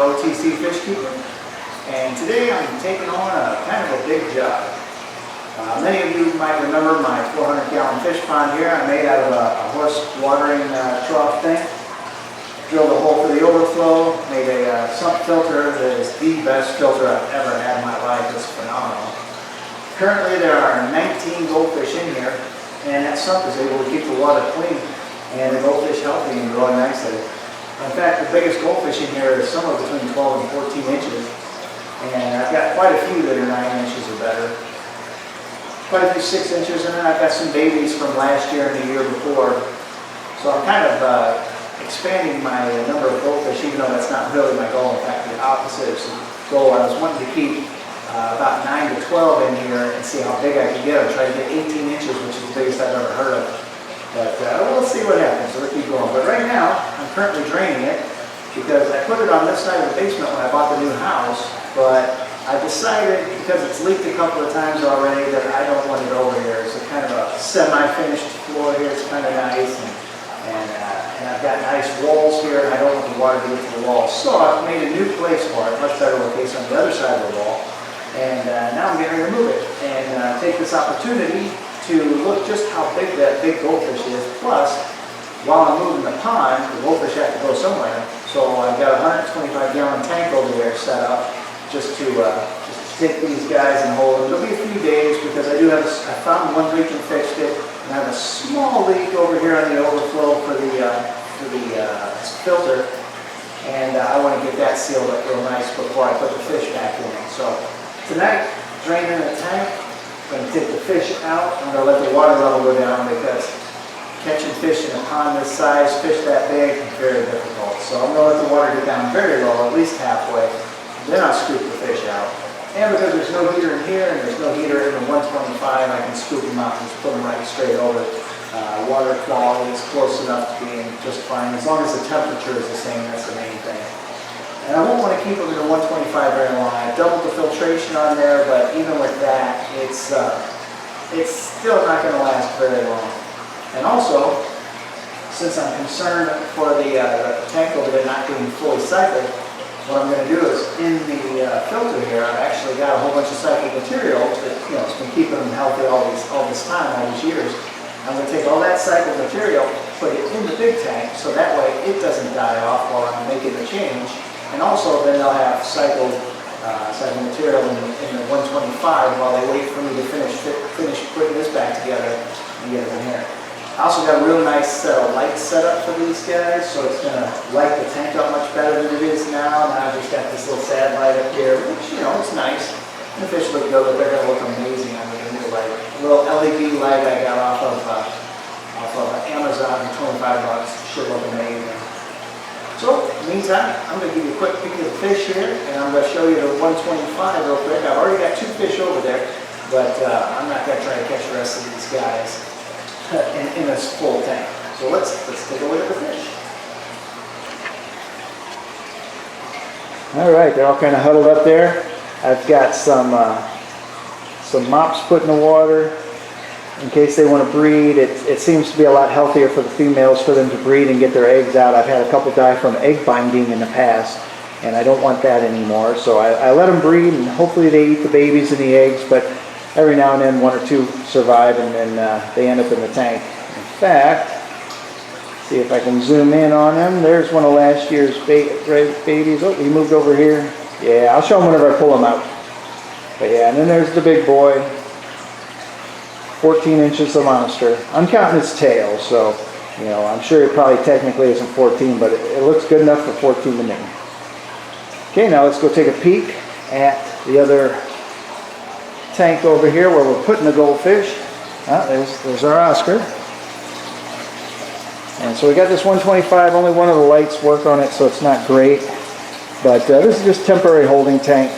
OTC Fish Keeper, and today I'm taking on a kind of a big job. Many of you might remember my 400-gallon fish pond here. I made out of a horse watering trough thing. Drilled a hole for the overflow, made a sump filter that is the best filter I've ever had in my life. It's phenomenal. Currently there are 19 goldfish in here, and that sump is able to keep the water clean and the goldfish healthy and growing nicely. In fact, the biggest goldfish in here is somewhere between 12 and 14 inches, and I've got quite a few that are 9 inches or better. Quite a few 6 inches, and then I've got some babies from last year and the year before. So I'm kind of expanding my number of goldfish, even though that's not really my goal. In fact, the opposite is the goal. I was wanting to keep about 9 to 12 in here and see how big I could get them. Try to get 18 inches, which is the biggest I've ever heard of. But we'll see what happens. So we'll keep going. But right now, I'm currently draining it because I put it on this side of the basement when I bought the new house. But I decided, because it's leaked a couple of times already, that I don't want it over here. It's a kind of a semi-finished floor here. It's kind of nice. And I've got nice walls here, and I don't want the water to get to the walls. So I've made a new place for it, much better location on the other side of the wall. And now I'm getting ready to move it and take this opportunity to look just how big that big goldfish is. Plus, while I'm moving the pond, the goldfish have to go somewhere. So I've got a 125-gallon tank over there set up just to take these guys and hold them. It'll be a few days because I found one leak and fixed it. And I have a small leak over here on the overflow for the filter. And I want to get that sealed up real nice before I put the fish back in it. So tonight, draining the tank. I'm going to take the fish out. I'm going to let the water level go down because catching fish in a pond this size, fish that big, is very difficult. So I'm going to let the water get down very low, at least halfway. Then I'll scoop the fish out. And because there's no heater in here and there's no heater in the 125, I can scoop them out and just put them right straight over. Water quality is close enough to being just fine. As long as the temperature is the same, that's the main thing. And I won't want to keep them in the 125 very long. I doubled the filtration on there, but even with that, it's still not going to last very long. And also, since I'm concerned for the tank over there not being fully cycled, what I'm going to do is in the filter here, I've actually got a whole bunch of cycled material that has been keeping them healthy all this time, all these years. I'm going to take all that cycled material, put it in the big tank, so that way it doesn't die off while I'm making the change. And also, then they'll have cycled material in the 125 while they wait for me to finish putting this back together and get it in here. I also got a real nice set of lights set up for these guys, so it's going to light the tank up much better than it is now. Now I've just got this little satellite up here, which, it's nice. And the fish look good, but they're going to look amazing under the new light. A little LED light I got off of Amazon for 25 bucks. Should look amazing. So, in the meantime, I'm going to give you a quick peek of the fish here, and I'm going to show you the 125 real quick. I've already got 2 fish over there, but I'm not going to try to catch the rest of these guys in this full tank. So let's take a look at the fish. All right, they're all kind of huddled up there. I've got some mops put in the water in case they want to breed. It seems to be a lot healthier for the females for them to breed and get their eggs out. I've had a couple die from egg binding in the past, and I don't want that anymore. So I let them breed, and hopefully they eat the babies and the eggs, but every now and then 1 or 2 survive, and then they end up in the tank. In fact, see if I can zoom in on them. There's one of last year's babies. Oh, he moved over here. Yeah, I'll show them whenever I pull them out. But yeah, and then there's the big boy. 14 inches of monster. I'm counting his tail, so I'm sure it probably technically isn't 14, but it looks good enough for 14 to me. Okay, now let's go take a peek at the other tank over here where we're putting the goldfish. There's our Oscar. And so we got this 125. Only one of the lights work on it, so it's not great. But this is just temporary holding tank.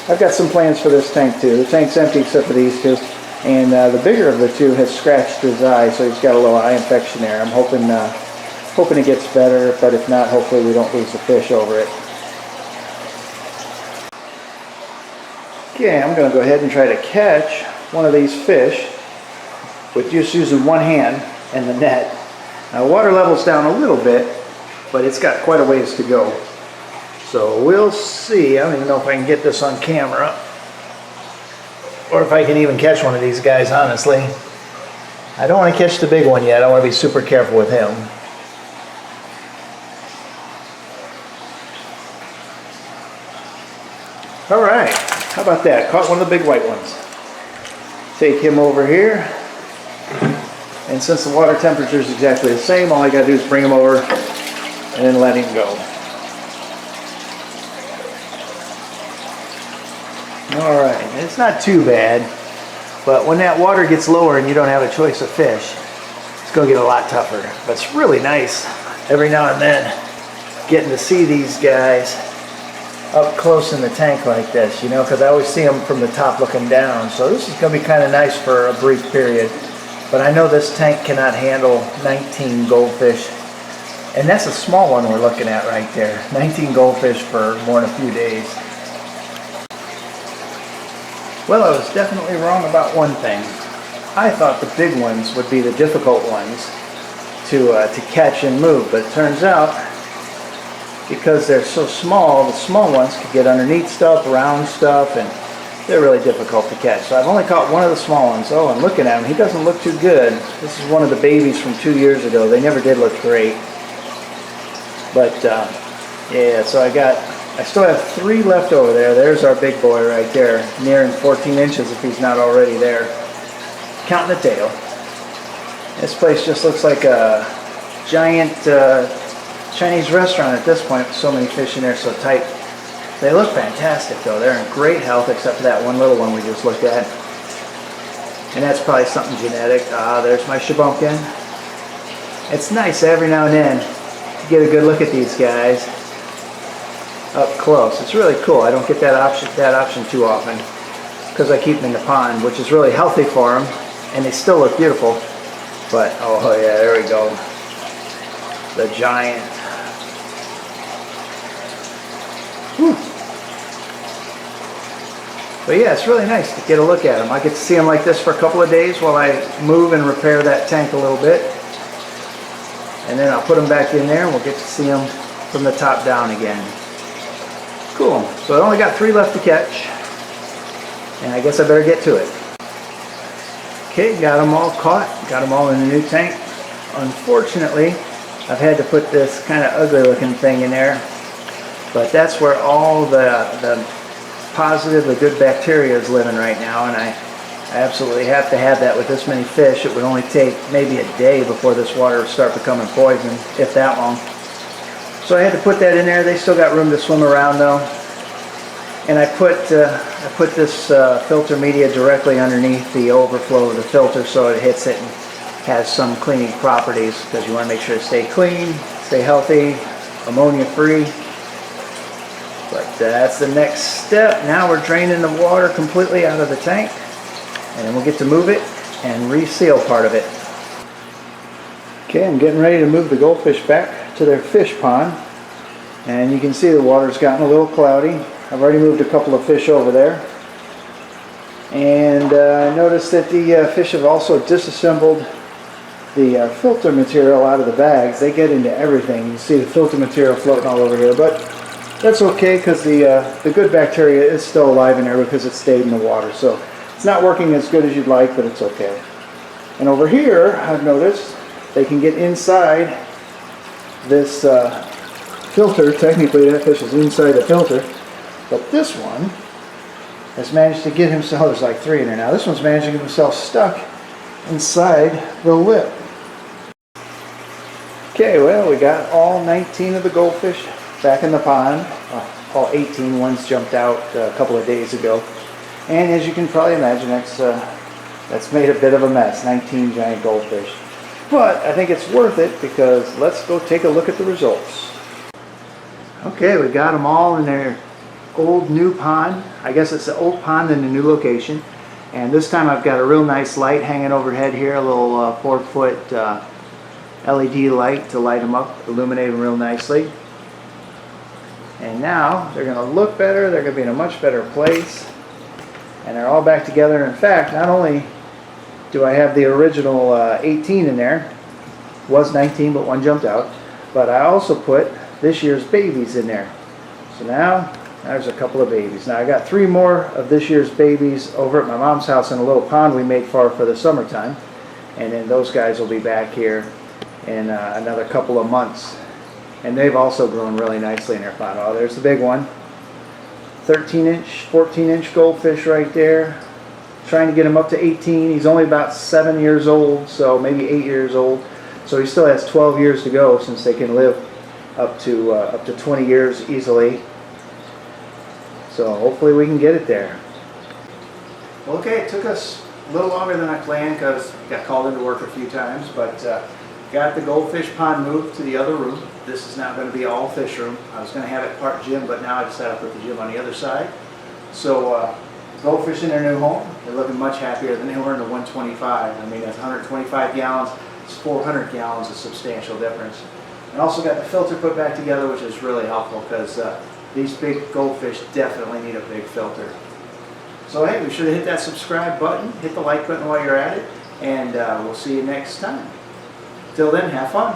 I've got some plans for this tank too. The tank's empty except for these 2. And the bigger of the 2 has scratched his eye, so he's got a little eye infection there. I'm hoping it gets better, but if not, hopefully we don't lose the fish over it. Okay, I'm going to go ahead and try to catch one of these fish with just using one hand and the net. Now, water level's down a little bit, but it's got quite a ways to go. So we'll see. I don't even know if I can get this on camera, or if I can even catch one of these guys, honestly. I don't want to catch the big one yet. I want to be super careful with him. All right, how about that? Caught one of the big white ones. Take him over here. And since the water temperature is exactly the same, all I got to do is bring him over and then let him go. All right, it's not too bad, but when that water gets lower and you don't have a choice of fish, it's going to get a lot tougher. But it's really nice every now and then getting to see these guys up close in the tank like this, you know, because I always see them from the top looking down. So this is going to be kind of nice for a brief period. But I know this tank cannot handle 19 goldfish. And that's a small one we're looking at right there. 19 goldfish for more than a few days. Well, I was definitely wrong about one thing. I thought the big ones would be the difficult ones to catch and move. But it turns out, because they're so small, the small ones could get underneath stuff, around stuff, and they're really difficult to catch. So I've only caught one of the small ones. Oh, I'm looking at him. He doesn't look too good. This is one of the babies from 2 years ago. They never did look great. But yeah, so I still have 3 left over there. There's our big boy right there, nearing 14 inches if he's not already there. Counting the tail. This place just looks like a giant Chinese restaurant at this point with so many fish in there, so tight. They look fantastic though. They're in great health except for that one little one we just looked at. And that's probably something genetic. There's my shabunkin. It's nice every now and then to get a good look at these guys up close. It's really cool. I don't get that option too often because I keep them in the pond, which is really healthy for them, and they still look beautiful. But oh yeah, there we go. The giant. Whew. But yeah, it's really nice to get a look at them. I get to see them like this for a couple of days while I move and repair that tank a little bit. And then I'll put them back in there and we'll get to see them from the top down again. Cool. So I only got 3 left to catch. And I guess I better get to it. Okay, got them all caught. Got them all in the new tank. Unfortunately, I've had to put this kind of ugly looking thing in there. But that's where all the positive, the good bacteria is living right now. And I absolutely have to have that with this many fish. It would only take maybe a day before this water would start becoming poison, if that long. So I had to put that in there. They still got room to swim around though. And I put this filter media directly underneath the overflow of the filter so it hits it and has some cleaning properties, because you want to make sure to stay clean, stay healthy, ammonia free. But that's the next step. Now we're draining the water completely out of the tank, and then we'll get to move it and reseal part of it. Okay, I'm getting ready to move the goldfish back to their fish pond, and you can see the water's gotten a little cloudy. I've already moved a couple of fish over there, and I noticed that the fish have also disassembled the filter material out of the bags. They get into everything. You see the filter material floating all over here, but that's okay because the good bacteria is still alive in there because it stayed in the water. So it's not working as good as you'd like, but it's okay. And over here, I've noticed they can get inside this filter. Technically, that fish is inside the filter, but this one has managed to get himself, there's like 3 in there now, this one's managed to get himself stuck inside the lip. Okay, well, we got all 19 of the goldfish back in the pond. All 18, one's jumped out a couple of days ago. And as you can probably imagine, that's made a bit of a mess, 19 giant goldfish. But I think it's worth it because let's go take a look at the results. Okay, we got them all in their old new pond. I guess it's the old pond in the new location. And this time I've got a real nice light hanging overhead here, a little 4-foot LED light to light them up, illuminate them real nicely. And now they're going to look better, they're going to be in a much better place, and they're all back together. In fact, not only do I have the original 18 in there, was 19 but one jumped out, but I also put this year's babies in there. So now, there's a couple of babies. Now I got 3 more of this year's babies over at my mom's house in a little pond we made for the summertime. And then those guys will be back here in another couple of months. And they've also grown really nicely in their pond. Oh, there's the big one. 13-inch, 14-inch goldfish right there. Trying to get him up to 18. He's only about 7 years old, so maybe 8 years old. So he still has 12 years to go, since they can live up to 20 years easily. So hopefully we can get it there. Well, okay, it took us a little longer than I planned because I got called into work a few times, but got the goldfish pond moved to the other room. This is now going to be all fish room. I was going to have it part gym, but now I decided to put the gym on the other side. So goldfish in their new home, they're looking much happier than they were in the 125. I mean, that's 125 gallons. It's 400 gallons, a substantial difference. And also got the filter put back together, which is really helpful because these big goldfish definitely need a big filter. So hey, be sure to hit that subscribe button, hit the like button while you're at it, and we'll see you next time. Till then, have fun.